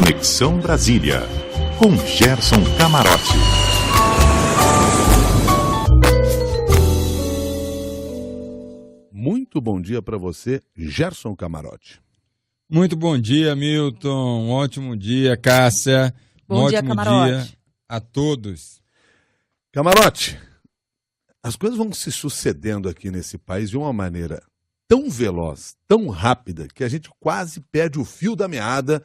Conexão Brasília, com Gerson Camarote. Muito bom dia para você, Gerson Camarote. Muito bom dia, Milton. Um ótimo dia, Cássia. Bom dia, Camarote. Dia a todos. Camarote, as coisas vão se sucedendo aqui nesse país de uma maneira tão veloz, tão rápida, que a gente quase perde o fio da meada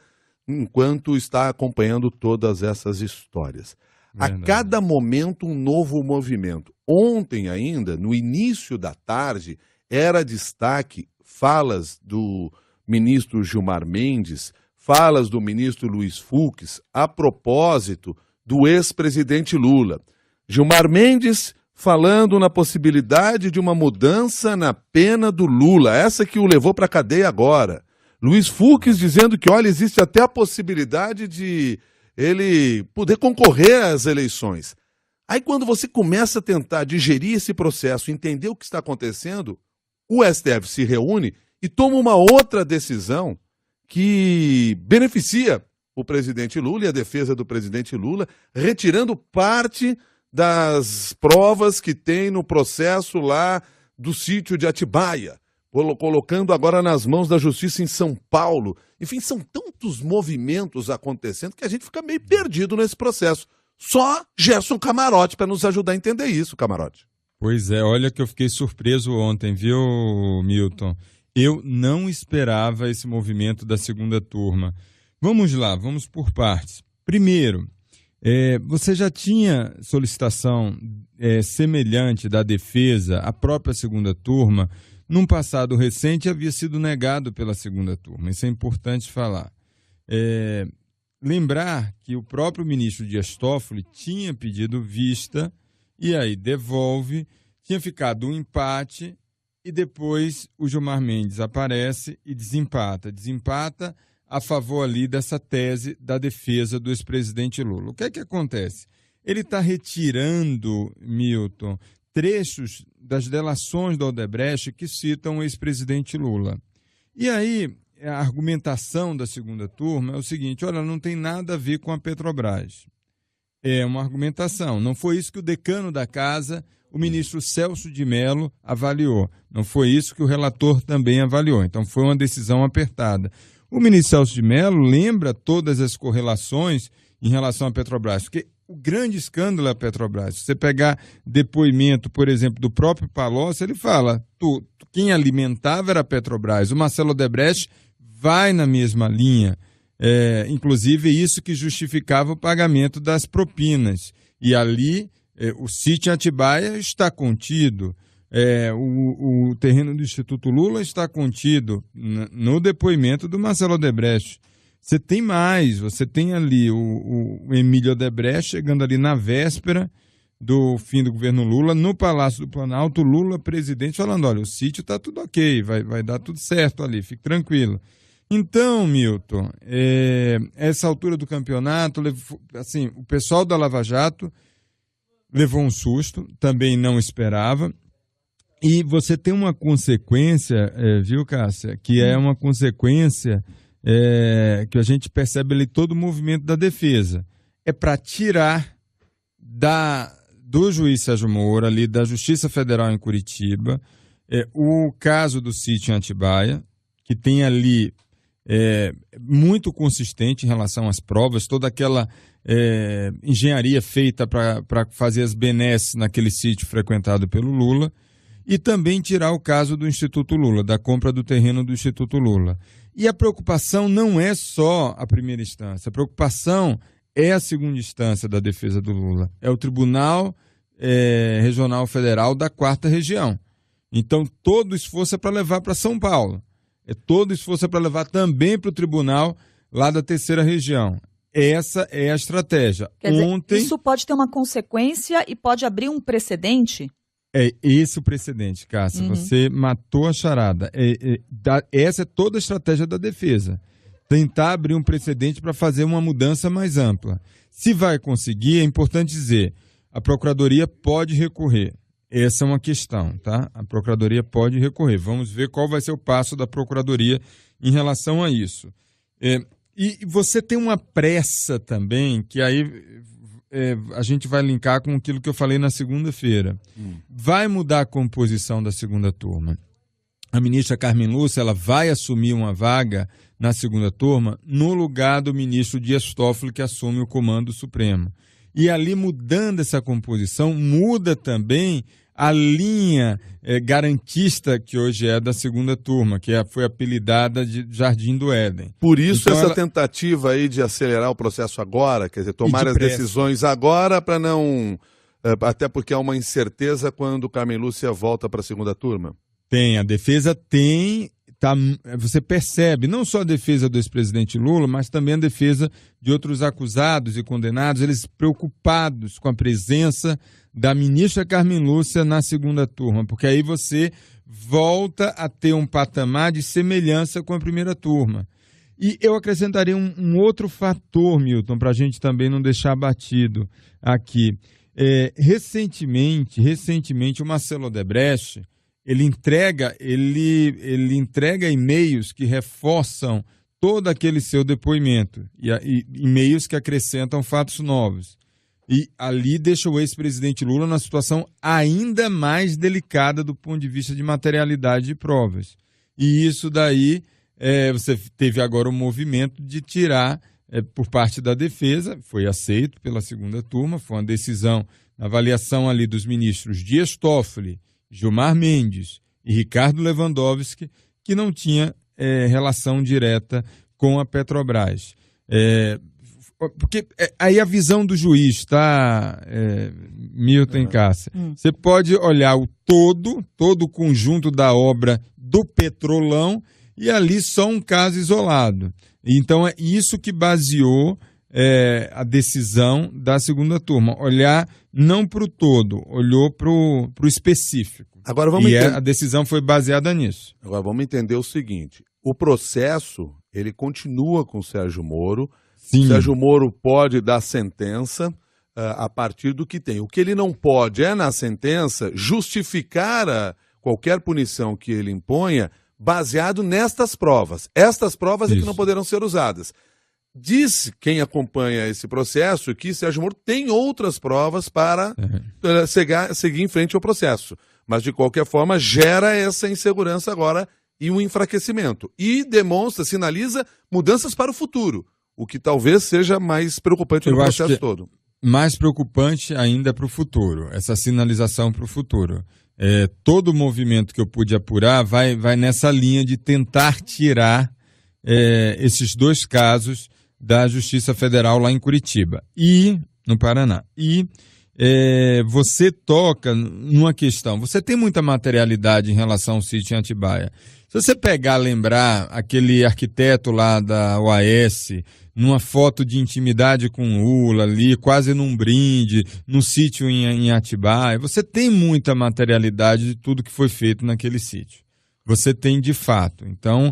enquanto está acompanhando todas essas histórias. Verdade. A cada momento um novo movimento. Ontem ainda, no início da tarde, era destaque falas do ministro Gilmar Mendes, falas do ministro Luiz Fux, a propósito do ex-presidente Lula. Gilmar Mendes falando na possibilidade de uma mudança na pena do Lula, essa que o levou para a cadeia agora. Luiz Fux dizendo que, olha, existe até a possibilidade de ele poder concorrer às eleições. Aí quando você começa a tentar digerir esse processo, entender o que está acontecendo, o STF se reúne e toma uma outra decisão que beneficia o presidente Lula e a defesa do presidente Lula, retirando parte das provas que tem no processo lá do sítio de Atibaia, colocando agora nas mãos da justiça em São Paulo. Enfim, são tantos movimentos acontecendo que a gente fica meio perdido nesse processo. Só Gerson Camarote para nos ajudar a entender isso, Camarote. Pois é, olha que eu fiquei surpreso ontem, viu, Milton? Eu não esperava esse movimento da segunda turma. Vamos lá, vamos por partes. Primeiro, você já tinha solicitação semelhante da defesa, a própria segunda turma, num passado recente havia sido negado pela segunda turma. Isso é importante falar. Lembrar que o próprio ministro Dias Toffoli tinha pedido vista e aí devolve, tinha ficado um empate e depois o Gilmar Mendes aparece e desempata. Desempata a favor ali dessa tese da defesa do ex-presidente Lula. O que é que acontece? Ele está retirando, Milton, trechos das delações da Odebrecht que citam o ex-presidente Lula. E aí, a argumentação da segunda turma é o seguinte, olha, não tem nada a ver com a Petrobras. É uma argumentação. Não foi isso que o decano da casa, o ministro Celso de Mello, avaliou. Não foi isso que o relator também avaliou. Então, foi uma decisão apertada. O ministro Celso de Mello lembra todas as correlações em relação à Petrobras, porque o grande escândalo é a Petrobras. Se você pegar depoimento, por exemplo, do próprio Palocci, ele fala, quem alimentava era a Petrobras. O Marcelo Odebrecht vai na mesma linha. Inclusive, isso que justificava o pagamento das propinas. E ali, o sítio em Atibaia está contido. O terreno do Instituto Lula está contido no depoimento do Marcelo Odebrecht. Você tem mais, você tem ali o Emílio Odebrecht chegando ali na véspera do fim do governo Lula, no Palácio do Planalto, Lula, presidente, falando, olha, o sítio está tudo ok, vai dar tudo certo ali, fique tranquilo. Então, Milton, essa altura do campeonato, assim, o pessoal da Lava Jato levou um susto, também não esperava. E você tem uma consequência, viu, Cássia, que é uma consequência que a gente percebe ali todo o movimento da defesa. É para tirar do juiz Sérgio Moro, ali da Justiça Federal em Curitiba, o caso do sítio em Atibaia, que tem ali muito consistente em relação às provas, toda aquela engenharia feita para fazer as benesses naquele sítio frequentado pelo Lula, e também tirar o caso do Instituto Lula, da compra do terreno do Instituto Lula. E a preocupação não é só a primeira instância, a preocupação é a segunda instância da defesa do Lula. É o Tribunal Regional Federal da 4ª Região. Então, todo esforço é para levar para São Paulo. Todo esforço é para levar também para o tribunal lá da 3ª Região. Essa é a estratégia. Quer dizer, isso pode ter uma consequência e pode abrir um precedente? É esse o precedente, Cássia. Você matou a charada. Essa é toda a estratégia da defesa. Tentar abrir um precedente para fazer uma mudança mais ampla. Se vai conseguir, é importante dizer, a Procuradoria pode recorrer. Essa é uma questão, tá? A Procuradoria pode recorrer. Vamos ver qual vai ser o passo da Procuradoria em relação a isso. E você tem uma pressa também, que aí a gente vai linkar com aquilo que eu falei na segunda-feira. Vai mudar a composição da segunda turma. A ministra Carmen Lúcia, ela vai assumir uma vaga na segunda turma no lugar do ministro Dias Toffoli, que assume o comando supremo. E ali, mudando essa composição, muda também a linha garantista que hoje é da segunda turma, que foi apelidada de Jardim do Éden. Por isso então, essa tentativa aí de acelerar o processo agora, quer dizer, tomar as decisões agora para não... até porque há uma incerteza quando Carmen Lúcia volta para a segunda turma. A defesa tem... você percebe, não só a defesa do ex-presidente Lula, mas também a defesa de outros acusados e condenados, eles preocupados com a presença da ministra Carmen Lúcia na segunda turma, porque aí você volta a ter um patamar de semelhança com a primeira turma. E eu acrescentaria um outro fator, Milton, para a gente também não deixar batido aqui. Recentemente, o Marcelo Odebrecht, ele entrega e-mails que reforçam todo aquele seu depoimento, e e-mails que acrescentam fatos novos. E ali deixa o ex-presidente Lula numa situação ainda mais delicada do ponto de vista de materialidade de provas. E isso daí, você teve agora o movimento de tirar, por parte da defesa, foi aceito pela segunda turma, foi uma decisão, na avaliação ali dos ministros Dias Toffoli, Gilmar Mendes e Ricardo Lewandowski, que não tinha relação direta com a Petrobras. Porque aí a visão do juiz, tá, Milton Cássia? Você pode olhar todo o conjunto da obra do Petrolão e ali só um caso isolado. Então é isso que baseou a decisão da segunda turma. Olhar não para o todo, olhou para o específico. Agora vamos a decisão foi baseada nisso. Agora vamos entender o seguinte, o processo, ele continua com o Sérgio Moro. Sim. O Sérgio Moro pode dar sentença a partir do que tem. O que ele não pode na sentença, justificar qualquer punição que ele imponha baseado nestas provas. Estas provas é que não poderão ser usadas. Diz quem acompanha esse processo que Sérgio Moro tem outras provas para seguir em frente ao processo. Mas, de qualquer forma, gera essa insegurança agora e um enfraquecimento. E demonstra, sinaliza mudanças para o futuro, o que talvez seja mais preocupante no processo todo. Mais preocupante ainda para o futuro, essa sinalização para o futuro. Todo o movimento que eu pude apurar vai nessa linha de tentar tirar esses dois casos da Justiça Federal lá em Curitiba e no Paraná. E você toca numa questão, você tem muita materialidade em relação ao sítio em Atibaia. Se você lembrar aquele arquiteto lá da OAS, numa foto de intimidade com Lula ali, quase num brinde, no sítio em Atibaia, você tem muita materialidade de tudo que foi feito naquele sítio. Você tem de fato. Então,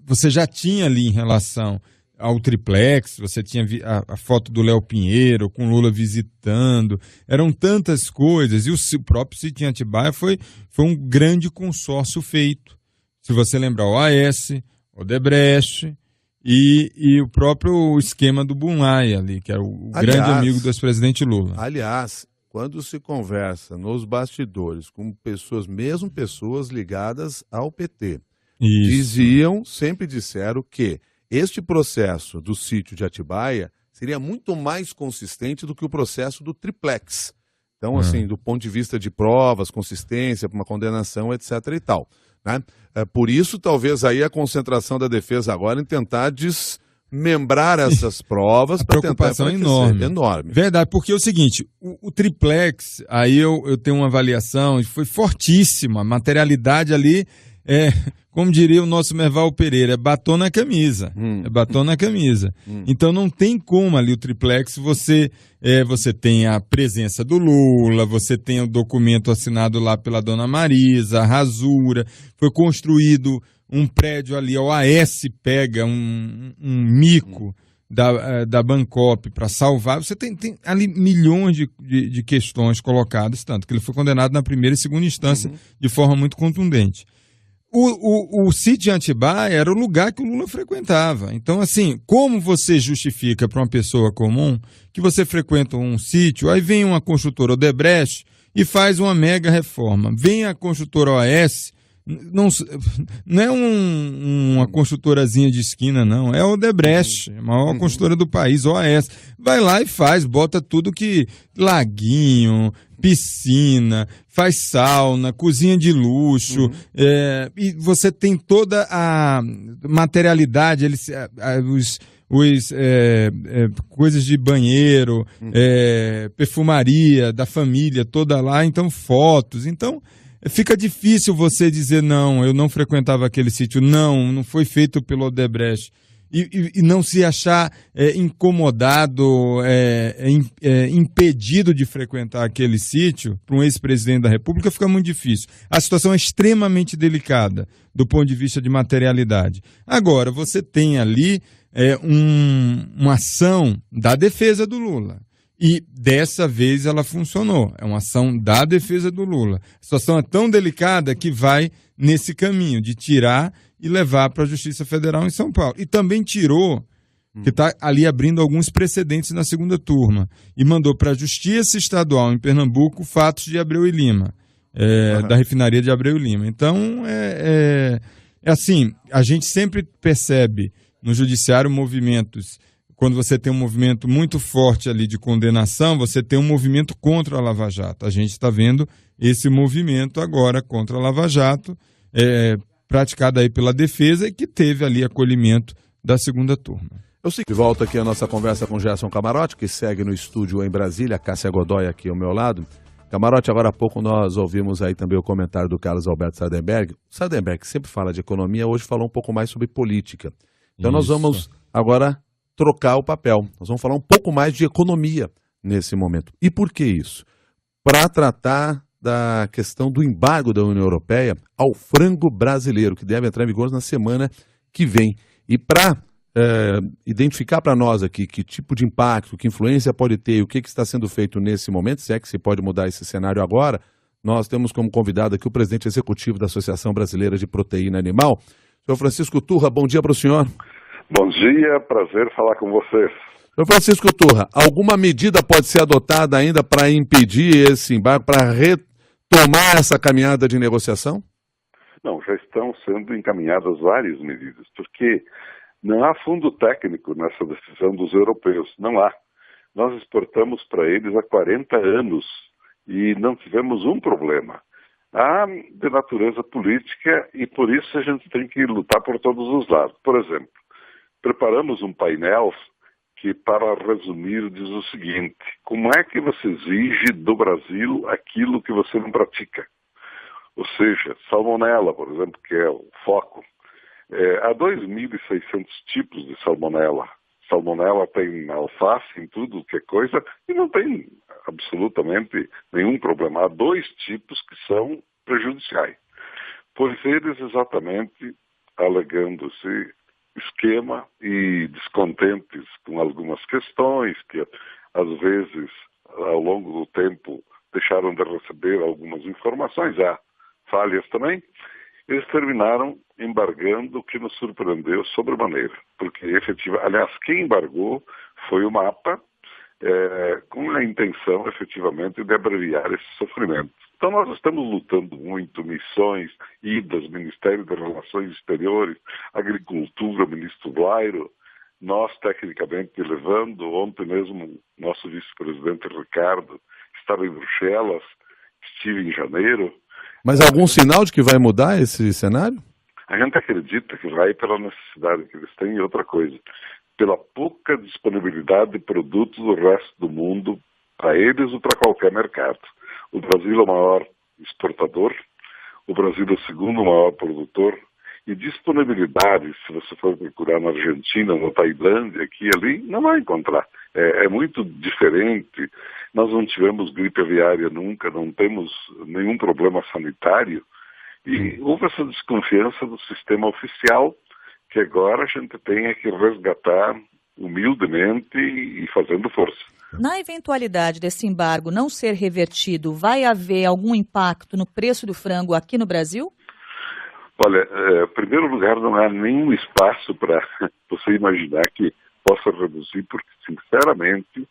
você já tinha ali em relação ao triplex, você tinha a foto do Léo Pinheiro com Lula visitando, eram tantas coisas, e o próprio sítio em Atibaia foi um grande consórcio feito. Se você lembrar, o OAS, Odebrecht e o próprio esquema do Bunlai ali, que era o grande amigo do ex-presidente Lula. Aliás, quando se conversa nos bastidores com mesmo pessoas ligadas ao PT, sempre disseram que este processo do sítio de Atibaia seria muito mais consistente do que o processo do triplex. Então, assim, do ponto de vista de provas, consistência, uma condenação, etc. e tal. Né? Por isso, talvez aí a concentração da defesa agora em tentar desmembrar essas provas. A preocupação é enorme. Verdade, porque é o seguinte, o triplex, aí eu tenho uma avaliação, foi fortíssima, a materialidade ali como diria o nosso Merval Pereira, batom na camisa. Batom na camisa. Então não tem como ali o triplex, você tem a presença do Lula, você tem o documento assinado lá pela dona Marisa, a rasura, foi construído um prédio ali, a OAS pega um mico da Bancop para salvar, você tem ali milhões de questões colocadas, tanto que ele foi condenado na primeira e segunda instância de forma muito contundente. o sítio de Atibaia era o lugar que o Lula frequentava. Então, assim, como você justifica para uma pessoa comum que você frequenta um sítio, aí vem uma construtora Odebrecht e faz uma mega reforma. Vem a construtora OAS, não é uma construtorazinha de esquina, não. É a Odebrecht, a maior construtora do país, OAS. Vai lá e faz, bota tudo que... laguinho, piscina, faz sauna, cozinha de luxo, e você tem toda a materialidade, coisas de banheiro, perfumaria da família toda lá, então fotos. Então fica difícil você dizer, não, eu não frequentava aquele sítio, não foi feito pelo Odebrecht. E não se achar incomodado, impedido de frequentar aquele sítio, para um ex-presidente da República, fica muito difícil. A situação é extremamente delicada do ponto de vista de materialidade. Agora, você tem ali uma ação da defesa do Lula. E dessa vez ela funcionou. É uma ação da defesa do Lula. A situação é tão delicada que vai nesse caminho de tirar e levar para a Justiça Federal em São Paulo. E também tirou, que está ali abrindo alguns precedentes na segunda turma, e mandou para a Justiça Estadual em Pernambuco fatos de Abreu e Lima, da refinaria de Abreu e Lima. Então, assim, a gente sempre percebe no judiciário movimentos. Quando você tem um movimento muito forte ali de condenação, você tem um movimento contra a Lava Jato. A gente está vendo esse movimento agora contra a Lava Jato, praticado aí pela defesa e que teve ali acolhimento da segunda turma. Eu sei que volta aqui a nossa conversa com Gerson Camarote, que segue no estúdio em Brasília, a Cássia Godoy aqui ao meu lado. Camarote, agora há pouco nós ouvimos aí também o comentário do Carlos Alberto Sardenberg. Sardenberg sempre fala de economia, hoje falou um pouco mais sobre política. Então nós vamos agora trocar o papel. Nós vamos falar um pouco mais de economia nesse momento. E por que isso? Para tratar da questão do embargo da União Europeia ao frango brasileiro, que deve entrar em vigor na semana que vem. E para identificar para nós aqui que tipo de impacto, que influência pode ter e o que está sendo feito nesse momento, se é que se pode mudar esse cenário agora, nós temos como convidado aqui o presidente executivo da Associação Brasileira de Proteína Animal, senhor Francisco Turra. Bom dia para o senhor. Bom dia, prazer falar com vocês. Senhor Francisco Turra, alguma medida pode ser adotada ainda para impedir esse embargo, para retomar essa caminhada de negociação? Não, já estão sendo encaminhadas várias medidas, porque não há fundo técnico nessa decisão dos europeus, não há. Nós exportamos para eles há 40 anos e não tivemos um problema. Há de natureza política e por isso a gente tem que lutar por todos os lados. Por exemplo, preparamos um painel que, para resumir, diz o seguinte: como é que você exige do Brasil aquilo que você não pratica? Ou seja, salmonela, por exemplo, que é o foco. Há 2.600 tipos de salmonela. Salmonela tem alface em tudo que é coisa e não tem absolutamente nenhum problema. Há 2 tipos que são prejudiciais. Pois eles exatamente alegando-se esquema e descontentes com algumas questões que às vezes ao longo do tempo deixaram de receber algumas informações, há falhas também, eles terminaram embargando, o que nos surpreendeu sobremaneira, porque aliás, quem embargou foi o MAPA, com a intenção efetivamente de abreviar esse sofrimento. Então nós estamos lutando muito, missões, idas, Ministério das Relações Exteriores, Agricultura, Ministro Blairo, nós tecnicamente levando, ontem mesmo nosso vice-presidente Ricardo estava em Bruxelas, estive em janeiro. Mas algum sinal de que vai mudar esse cenário? A gente acredita que vai pela necessidade que eles têm e outra coisa, pela pouca disponibilidade de produtos do resto do mundo para eles ou para qualquer mercado. O Brasil é o maior exportador, o Brasil é o segundo maior produtor, e disponibilidade, se você for procurar na Argentina, na Tailândia, aqui e ali, não vai encontrar. É muito diferente. Nós não tivemos gripe aviária nunca, não temos nenhum problema sanitário, e houve essa desconfiança do sistema oficial, que agora a gente tem que resgatar humildemente e fazendo força. Na eventualidade desse embargo não ser revertido, vai haver algum impacto no preço do frango aqui no Brasil? Olha, em primeiro lugar, não há nenhum espaço para você imaginar que possa reduzir, porque, sinceramente,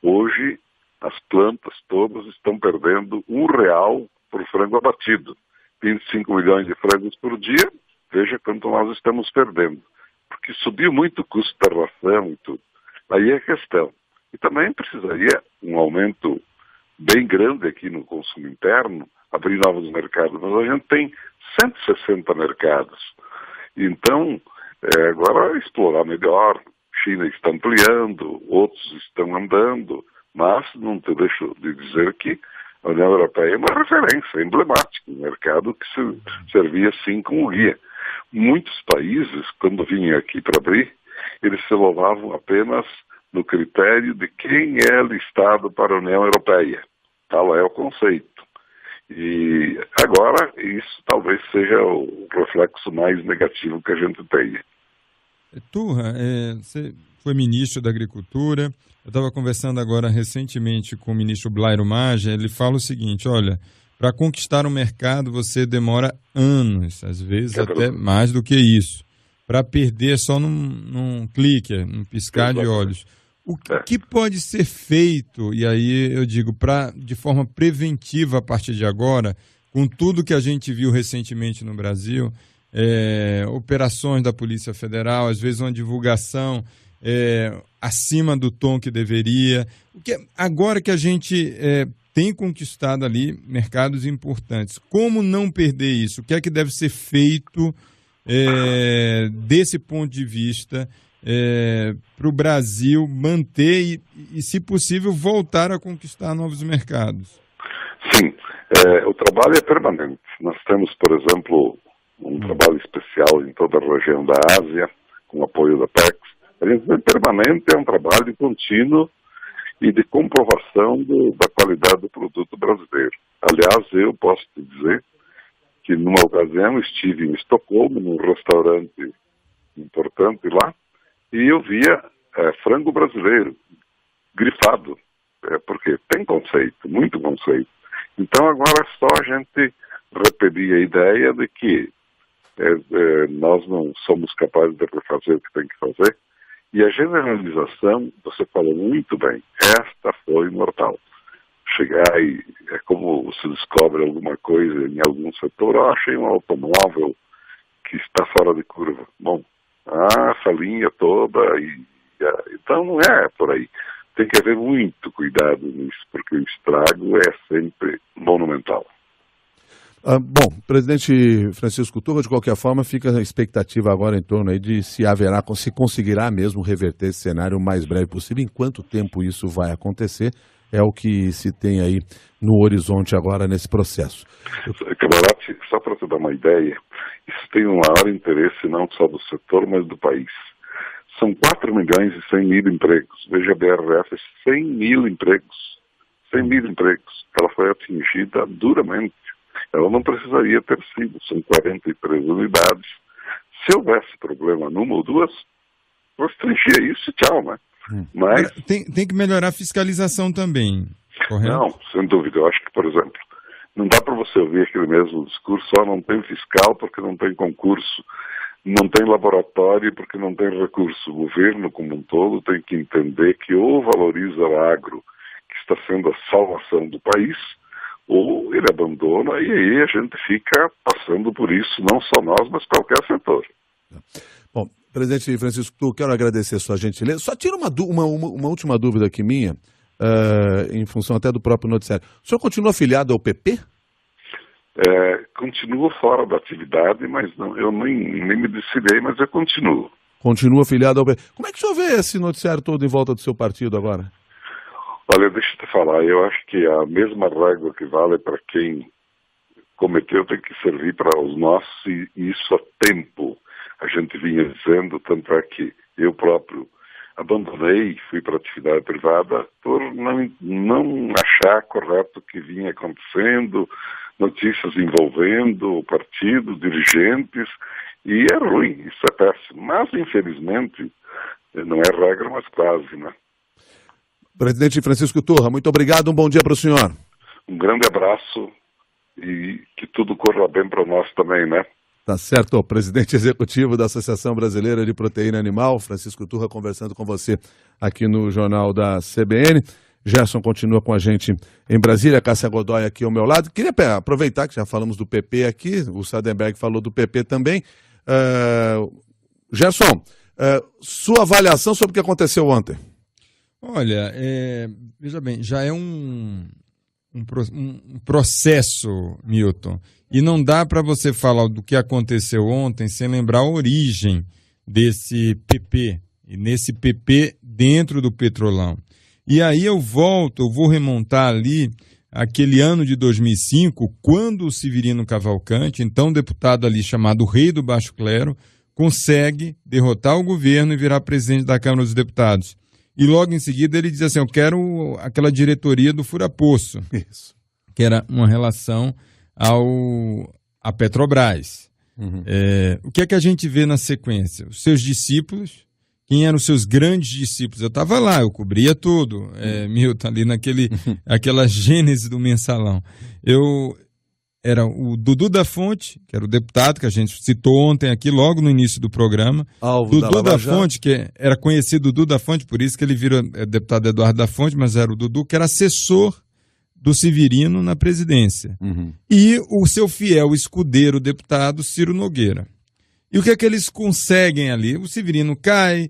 hoje as plantas todas estão perdendo R$ 1 por frango abatido. 25 milhões de frangos por dia, veja quanto nós estamos perdendo. Porque subiu muito o custo da ração e tudo. Aí é a questão. E também precisaria um aumento bem grande aqui no consumo interno, abrir novos mercados. Mas a gente tem 160 mercados. Então, agora explorar melhor. China está ampliando, outros estão andando, mas não te deixo de dizer que a União Europeia é uma referência emblemática, um mercado que se servia assim como guia. Muitos países, quando vinham aqui para abrir, eles se louvavam apenas no critério de quem é listado para a União Europeia. Tal é o conceito. E agora isso talvez seja o reflexo mais negativo que a gente tenha. Turra, você foi ministro da Agricultura. Eu estava conversando agora recentemente com o ministro Blairo Maggi. Ele fala o seguinte, olha, para conquistar um mercado você demora anos, às vezes até mais do que isso. Para perder só num clique, num piscar de olhos. O que pode ser feito, e aí eu digo, de forma preventiva a partir de agora, com tudo que a gente viu recentemente no Brasil, operações da Polícia Federal, às vezes uma divulgação acima do tom que deveria. Agora que a gente tem conquistado ali mercados importantes, como não perder isso? O que é que deve ser feito desse ponto de vista para o Brasil manter e, se possível, voltar a conquistar novos mercados? Sim, o trabalho é permanente. Nós temos, por exemplo, um trabalho especial em toda a região da Ásia, com apoio da PEX. A gente é permanente, é um trabalho contínuo e de comprovação da qualidade do produto brasileiro. Aliás, eu posso te dizer que numa ocasião estive em Estocolmo, num restaurante importante lá, e eu via frango brasileiro, grifado, porque tem conceito, muito conceito. Então agora é só a gente repetir a ideia de que nós não somos capazes de refazer o que tem que fazer. E a generalização, você falou muito bem, esta foi mortal. Chegar e é como se descobre alguma coisa em algum setor, achei um automóvel que está fora de curva. Bom, essa linha toda, então não é por aí. Tem que haver muito cuidado nisso, porque o estrago é sempre monumental. Bom, presidente Francisco Turra, de qualquer forma, fica a expectativa agora em torno aí de se conseguirá mesmo reverter esse cenário o mais breve possível. Em quanto tempo isso vai acontecer, é o que se tem aí no horizonte agora nesse processo. Camarote, só para te dar uma ideia, isso tem um maior interesse não só do setor, mas do país. São 4 milhões e 100 mil empregos. Veja a BRF, 100 mil empregos. 100 mil empregos. Ela foi atingida duramente. Ela não precisaria ter sido. São 43 unidades. Se houvesse problema numa ou duas, restringia isso e tchau, né? Mas tem que melhorar a fiscalização também, correto? Não, sem dúvida. Eu acho que, por exemplo, não dá para você ouvir aquele mesmo discurso, não tem fiscal porque não tem concurso, não tem laboratório porque não tem recurso. O governo como um todo tem que entender que ou valoriza o agro, que está sendo a salvação do país, ou ele abandona e aí a gente fica passando por isso, não só nós, mas qualquer setor. Bom, presidente Francisco, quero agradecer a sua gentileza. Só tira uma última dúvida aqui minha, em função até do próprio noticiário. O senhor continua afiliado ao PP? Continuo fora da atividade, mas não, eu nem me decidei, mas eu continuo. Continua afiliado ao PP. Como é que o senhor vê esse noticiário todo em volta do seu partido agora? Olha, deixa eu te falar, eu acho que a mesma régua que vale para quem cometeu tem que servir para os nossos, e isso há tempo a gente vinha dizendo, tanto é que eu próprio abandonei, fui para a atividade privada por não achar correto o que vinha acontecendo, notícias envolvendo o partido, dirigentes, e é ruim, isso é péssimo. Mas, infelizmente, não é regra, mas quase, né? Presidente Francisco Turra, muito obrigado, um bom dia para o senhor. Um grande abraço e que tudo corra bem para nós também, né? Tá certo, o presidente executivo da Associação Brasileira de Proteína Animal, Francisco Turra, conversando com você aqui no Jornal da CBN. Gerson continua com a gente em Brasília, Cássia Godoy aqui ao meu lado. Queria aproveitar que já falamos do PP aqui, o Sadenberg falou do PP também. Gerson, sua avaliação sobre o que aconteceu ontem? Olha, veja bem, já é um processo, Milton, e não dá para você falar do que aconteceu ontem sem lembrar a origem desse PP, e nesse PP dentro do Petrolão. E aí eu vou remontar ali aquele ano de 2005, quando o Severino Cavalcante, então deputado ali chamado Rei do Baixo Clero, consegue derrotar o governo e virar presidente da Câmara dos Deputados. E logo em seguida ele diz assim, eu quero aquela diretoria do fura-poço, que era uma relação à Petrobras. Uhum. O que é que a gente vê na sequência? Os seus discípulos, quem eram os seus grandes discípulos? Eu estava lá, eu cobria tudo, Milton, ali aquela gênese do mensalão. Era o Dudu da Fonte, que era o deputado que a gente citou ontem aqui, logo no início do programa. Dudu da Fonte, que era conhecido Dudu da Fonte, por isso que ele virou deputado Eduardo da Fonte, mas era o Dudu, que era assessor do Severino na presidência. Uhum. E o seu fiel escudeiro deputado, Ciro Nogueira. E o que é que eles conseguem ali? O Severino cai,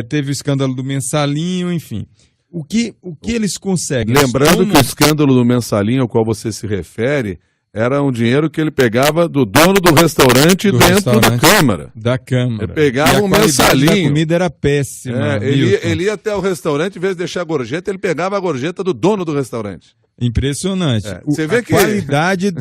teve o escândalo do mensalinho, enfim. O que eles conseguem? Lembrando que o escândalo do mensalinho ao qual você se refere era um dinheiro que ele pegava do dono do restaurante da Câmara. Da Câmara. Ele pegava um mensalinho. A comida era péssima. Ele ia até o restaurante, em vez de deixar a gorjeta, ele pegava a gorjeta do dono do restaurante. Impressionante. Você vê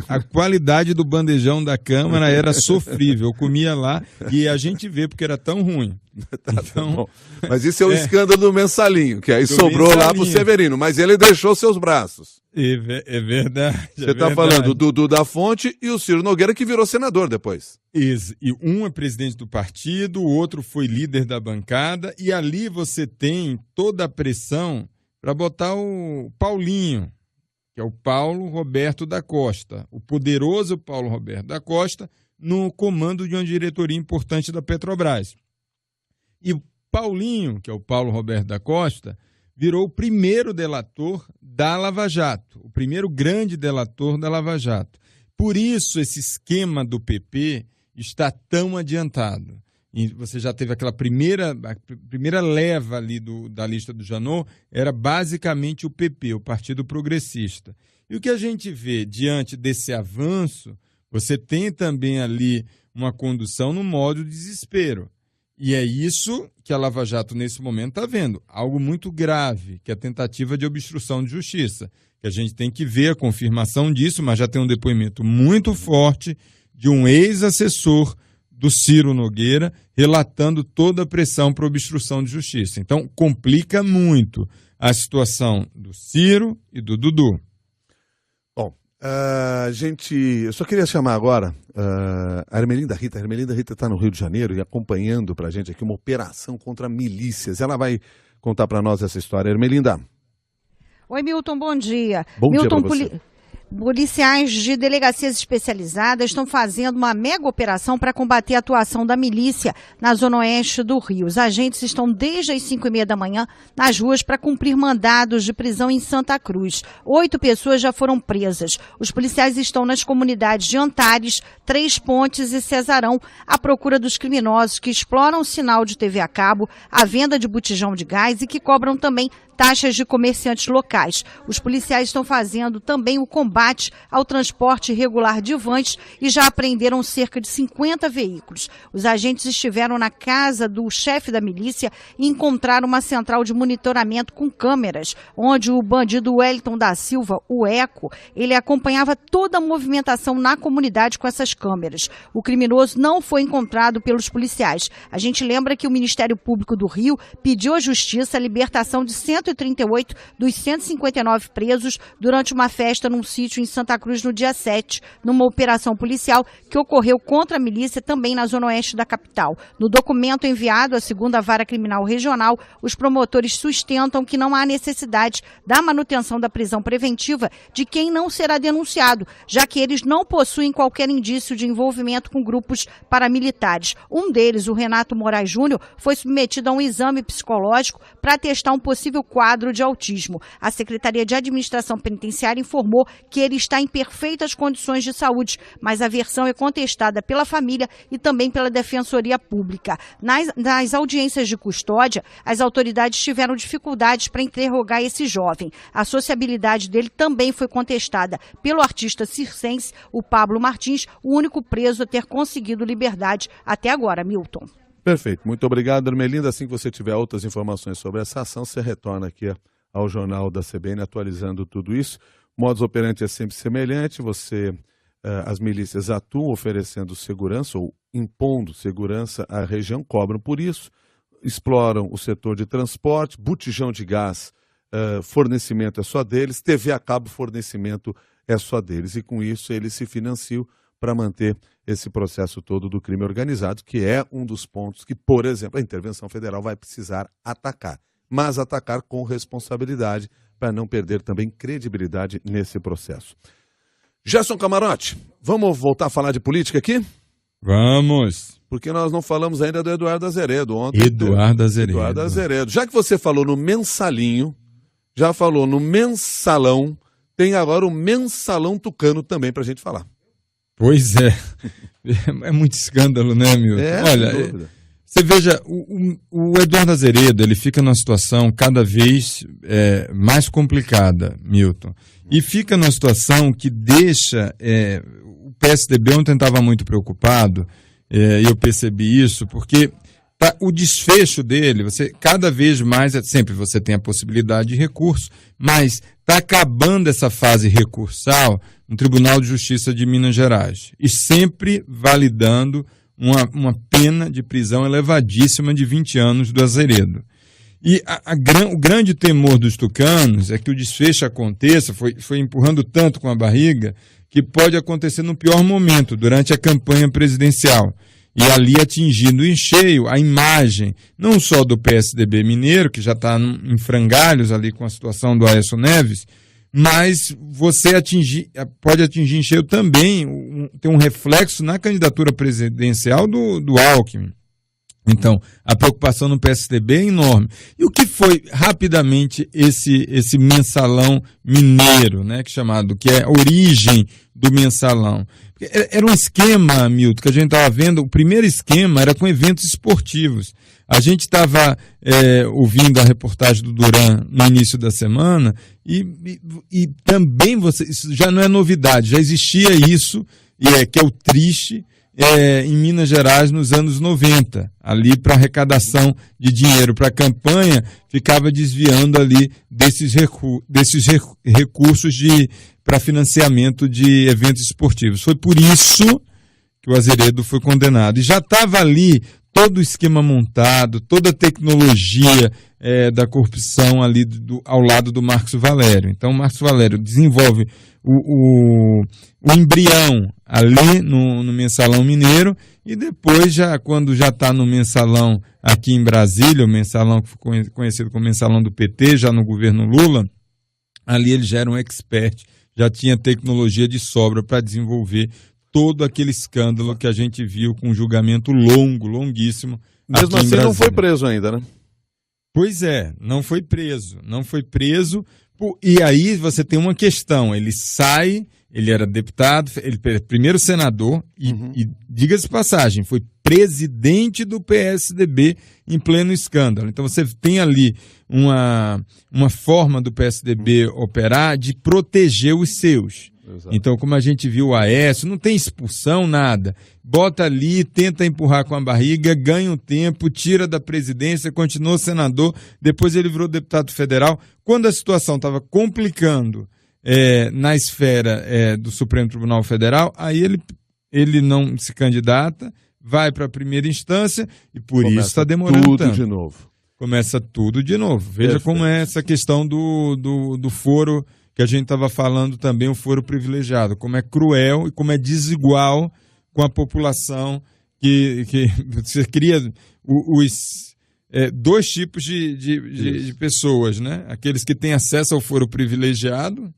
a qualidade do bandejão da Câmara era sofrível. Eu comia lá e a gente vê porque era tão ruim. Então, mas isso é o escândalo do mensalinho, que aí sobrou lá pro Severino, mas ele deixou seus braços. É verdade. Você está falando do Dudu da Fonte e o Ciro Nogueira, que virou senador depois. Isso. E um é presidente do partido, o outro foi líder da bancada, e ali você tem toda a pressão para botar o Paulinho, que é o Paulo Roberto da Costa, o poderoso Paulo Roberto da Costa, no comando de uma diretoria importante da Petrobras. E o Paulinho, que é o Paulo Roberto da Costa, virou o primeiro delator da Lava Jato, o primeiro grande delator da Lava Jato. Por isso, esse esquema do PP está tão adiantado. E você já teve aquela primeira leva ali da lista do Janot, era basicamente o PP, o Partido Progressista. E o que a gente vê diante desse avanço, você tem também ali uma condução no modo desespero. E é isso que a Lava Jato, nesse momento, está vendo. Algo muito grave, que é a tentativa de obstrução de justiça. Que a gente tem que ver a confirmação disso, mas já tem um depoimento muito forte de um ex-assessor do Ciro Nogueira, relatando toda a pressão para obstrução de justiça. Então, complica muito a situação do Ciro e do Dudu. Bom, eu só queria chamar agora a Ermelinda Rita. A Ermelinda Rita está no Rio de Janeiro e acompanhando para a gente aqui uma operação contra milícias. Ela vai contar para nós essa história. Ermelinda. Oi, Milton, bom dia. Bom dia para você. Policiais de delegacias especializadas estão fazendo uma mega operação para combater a atuação da milícia na zona oeste do Rio. Os agentes estão desde as 5h30 da manhã nas ruas para cumprir mandados de prisão em Santa Cruz. 8 pessoas já foram presas. Os policiais estão nas comunidades de Antares, Três Pontes e Cesarão à procura dos criminosos que exploram o sinal de TV a cabo, a venda de botijão de gás e que cobram também taxas de comerciantes locais. Os policiais estão fazendo também o combate ao transporte irregular de vans e já apreenderam cerca de 50 veículos. Os agentes estiveram na casa do chefe da milícia e encontraram uma central de monitoramento com câmeras, onde o bandido Wellington da Silva, o Eco, ele acompanhava toda a movimentação na comunidade com essas câmeras. O criminoso não foi encontrado pelos policiais. A gente lembra que o Ministério Público do Rio pediu à Justiça a libertação de 138 dos 159 presos durante uma festa num sítio em Santa Cruz no dia 7, numa operação policial que ocorreu contra a milícia também na zona oeste da capital. No documento enviado à 2ª Vara Criminal Regional, os promotores sustentam que não há necessidade da manutenção da prisão preventiva de quem não será denunciado, já que eles não possuem qualquer indício de envolvimento com grupos paramilitares. Um deles, o Renato Moraes Júnior, foi submetido a um exame psicológico para testar um possível quadro de autismo. A Secretaria de Administração Penitenciária informou que ele está em perfeitas condições de saúde, mas a versão é contestada pela família e também pela Defensoria Pública. Nas audiências de custódia, as autoridades tiveram dificuldades para interrogar esse jovem. A sociabilidade dele também foi contestada pelo artista circense, o Pablo Martins, o único preso a ter conseguido liberdade até agora, Milton. Perfeito. Muito obrigado, Ermelinda. Assim que você tiver outras informações sobre essa ação, você retorna aqui ao Jornal da CBN atualizando tudo isso. O modus operandi é sempre semelhante. As milícias atuam oferecendo segurança ou impondo segurança à região, cobram por isso, exploram o setor de transporte, botijão de gás, fornecimento é só deles, TV a cabo, fornecimento é só deles. E com isso eles se financiam para manter esse processo todo do crime organizado, que é um dos pontos que, por exemplo, a intervenção federal vai precisar atacar, mas atacar com responsabilidade para não perder também credibilidade nesse processo. Gerson Camarote, vamos voltar a falar de política aqui? Vamos. Porque nós não falamos ainda do Eduardo Azeredo ontem. Eduardo Azeredo. Já que você falou no mensalinho, já falou no mensalão, tem agora o mensalão tucano também para a gente falar. Pois é. É muito escândalo, né, Milton? Olha, você veja, o Eduardo Azeredo, ele fica numa situação cada vez mais complicada, Milton. E fica numa situação que deixa... o PSDB ontem estava muito preocupado, e eu percebi isso, porque o desfecho dele, cada vez mais, sempre você tem a possibilidade de recurso, mas está acabando essa fase recursal no Tribunal de Justiça de Minas Gerais, e sempre validando uma pena de prisão elevadíssima de 20 anos do Azeredo. E o grande temor dos tucanos é que o desfecho aconteça, foi empurrando tanto com a barriga, que pode acontecer no pior momento, durante a campanha presidencial. E ali atingindo em cheio a imagem, não só do PSDB mineiro, que já está em frangalhos ali com a situação do Aécio Neves, mas você pode atingir em cheio também, tem um reflexo na candidatura presidencial do Alckmin. Então, a preocupação no PSDB é enorme. E o que foi rapidamente esse mensalão mineiro, né, que é a origem do mensalão? Era um esquema, Milton, que a gente estava vendo, o primeiro esquema era com eventos esportivos. A gente estava ouvindo a reportagem do Duran no início da semana e também isso já não é novidade, já existia isso, que é o triste, em Minas Gerais nos anos 90, ali para arrecadação de dinheiro para a campanha, ficava desviando ali desses recursos para financiamento de eventos esportivos. Foi por isso que o Azeredo foi condenado. E já estava ali todo o esquema montado, toda a tecnologia da corrupção ali ao lado do Marcos Valério. Então, o Marcos Valério desenvolve o embrião ali no mensalão mineiro e depois, quando já está no mensalão aqui em Brasília, o mensalão que foi conhecido como mensalão do PT, já no governo Lula, ali ele já era um expert, já tinha tecnologia de sobra para desenvolver todo aquele escândalo que a gente viu com um julgamento longuíssimo. Mesmo assim não foi preso ainda, né? Pois é, não foi preso. E aí você tem uma questão, ele sai, ele era deputado, ele primeiro senador e diga-se de passagem, foi presidente do PSDB em pleno escândalo. Então você tem ali uma forma do PSDB operar de proteger os seus. Exato. Então, como a gente viu o Aécio, não tem expulsão, nada. Bota ali, tenta empurrar com a barriga, ganha um tempo, tira da presidência, continua senador, depois ele virou deputado federal. Quando a situação estava complicando na esfera do Supremo Tribunal Federal, aí ele não se candidata, vai para a primeira instância e por isso está demorando tudo tanto. De novo. começa tudo de novo. Veja Perfeito. como é essa questão do foro que a gente estava falando também, o foro privilegiado, como é cruel e como é desigual com a população que você cria dois tipos de pessoas, né? Aqueles que têm acesso ao foro privilegiado,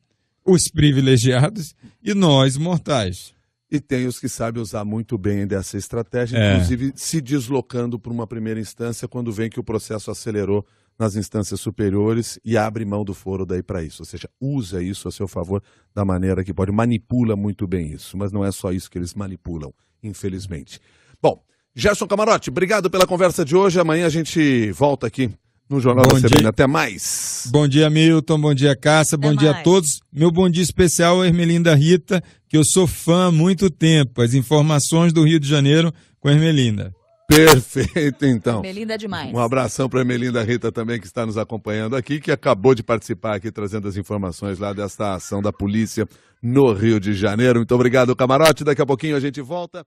os privilegiados e nós, mortais. E tem os que sabem usar muito bem dessa estratégia, inclusive se deslocando para uma primeira instância quando vem que o processo acelerou nas instâncias superiores e abre mão do foro daí para isso. Ou seja, usa isso a seu favor da maneira que pode, manipula muito bem isso. Mas não é só isso que eles manipulam, infelizmente. Bom, Gerson Camarote, obrigado pela conversa de hoje. Amanhã a gente volta aqui no Jornal da CBN. Até mais. Bom dia, Milton. Bom dia, Cássia. Bom dia a todos. Meu bom dia especial é Ermelinda Rita, que eu sou fã há muito tempo. As informações do Rio de Janeiro com a Ermelinda. Perfeito, então. Ermelinda é demais. Um abração para a Ermelinda Rita também, que está nos acompanhando aqui, que acabou de participar aqui, trazendo as informações lá desta ação da polícia no Rio de Janeiro. Muito obrigado, Camarote. Daqui a pouquinho a gente volta.